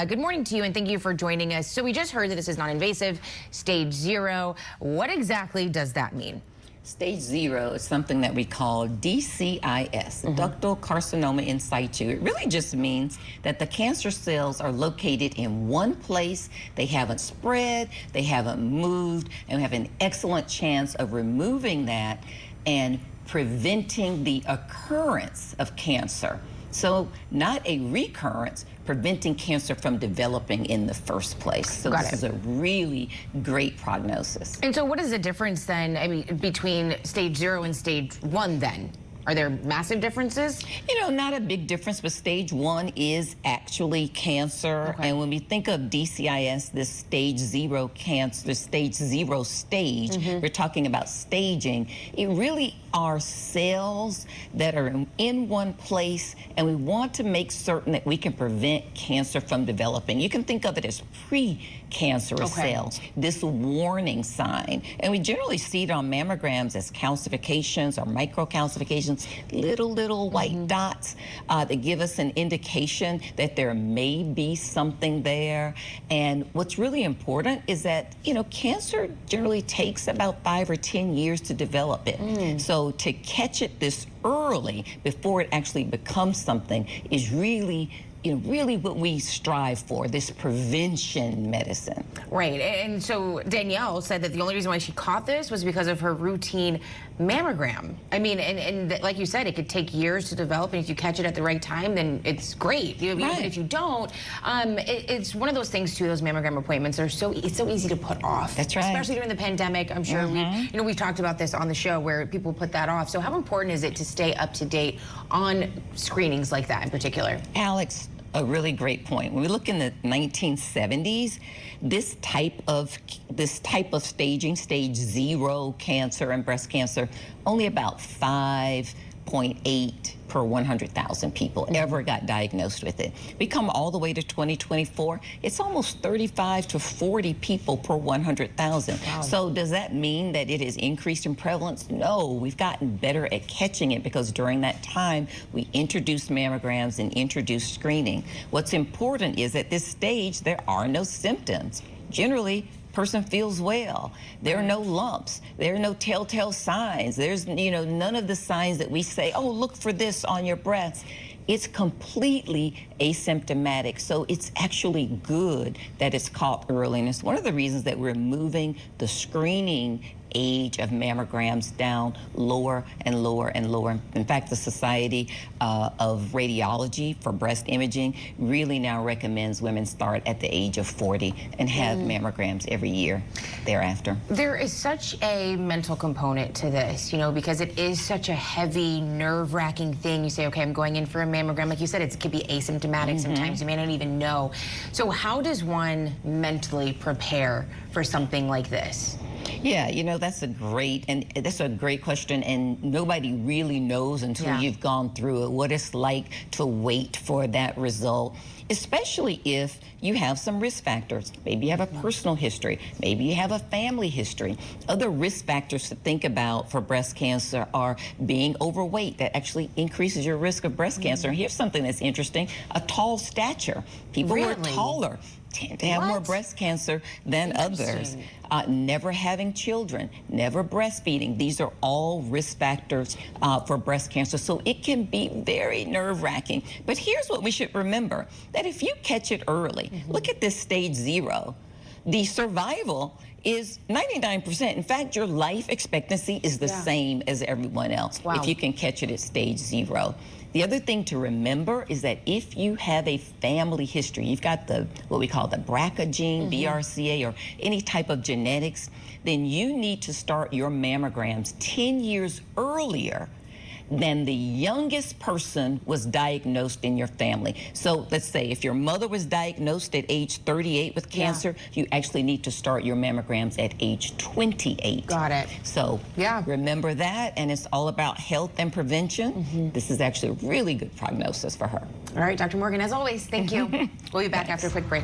Good morning to you, and thank you for joining us. So we just heard that this is non-invasive, stage 0. What exactly does that mean? Stage 0 is something that we call DCIS, ductal carcinoma in situ. It really just means that the cancer cells are located in one place, they haven't spread, they haven't moved, and we have an excellent chance of removing that and preventing the occurrence of cancer. So not a recurrence, preventing cancer from developing in the first place. So this is a really great prognosis. And so what is the difference then, I mean, between stage 0 and stage 1 then? Are there massive differences? You know, not a big difference, but stage 1 is actually cancer. And when we think of DCIS, this stage 0 cancer, the stage 0 stage, we're talking about staging. It really are cells that are in one place, and we want to make certain that we can prevent cancer from developing. You can think of it as pre-cancerous cells, this warning sign. And we generally see it on mammograms as calcifications or microcalcifications, little white dots that give us an indication that there may be something there. And what's really important is that, you know, cancer generally takes about 5 or 10 years to develop it. So to catch it this early before it actually becomes something is really, you know, really what we strive for, this prevention medicine. Right, and so Danielle said that the only reason why she caught this was because of her routine mammogram. I mean, and like you said, it could take years to develop, and if you catch it at the right time, then it's great. But if you don't, it's one of those things too, those mammogram appointments are it's so easy to put off. That's right. Especially during the pandemic. I'm sure we've talked about this on the show where people put that off. So how important is it to stay up to date on screenings like that in particular? Alex, a really great point. When we look in the 1970s, this type of staging, stage 0 cancer and breast cancer, only about 5.8 per 100,000 people ever got diagnosed with it. We come all the way to 2024, it's almost 35 to 40 people per 100,000. Wow. So does that mean that it has increased in prevalence? No, we've gotten better at catching it because during that time, we introduced mammograms and introduced screening. What's important is at this stage, there are no symptoms. Generally, person feels well. There are no lumps. There are no telltale signs. There's, you know, none of the signs that we say, oh, look for this on your breast. It's completely asymptomatic. So it's actually good that it's caught early. And it's one of the reasons that we're moving the screening age of mammograms down lower and lower and lower. In fact, the Society of Radiology for Breast Imaging really now recommends women start at the age of 40 and have mammograms every year thereafter. There is such a mental component to this, you know, because it is such a heavy, nerve-wracking thing. You say, okay, I'm going in for a mammogram. Like you said, it could be asymptomatic. Sometimes you may not even know. So how does one mentally prepare for something like this? Yeah, you know, that's a great question, and nobody really knows until you've gone through it what it's like to wait for that result, especially if you have some risk factors. Maybe you have a personal history, maybe you have a family history. Other risk factors to think about for breast cancer are being overweight. That actually increases your risk of breast cancer. And here's something that's interesting, a tall stature. People who are taller tend to have more breast cancer than others. Never having children, never breastfeeding. These are all risk factors for breast cancer. So it can be very nerve-wracking. But here's what we should remember, that if you catch it early, look at this stage 0, the survival is 99%. In fact, your life expectancy is the same as everyone else if you can catch it at stage 0. The other thing to remember is that if you have a family history, you've got what we call the BRCA gene, BRCA, or any type of genetics, then you need to start your mammograms 10 years earlier than the youngest person was diagnosed in your family. So let's say if your mother was diagnosed at age 38 with cancer, you actually need to start your mammograms at age 28. Got it. So remember that, and it's all about health and prevention. This is actually a really good prognosis for her. All right, Dr. Morgan, as always, thank you. We'll be back after a quick break.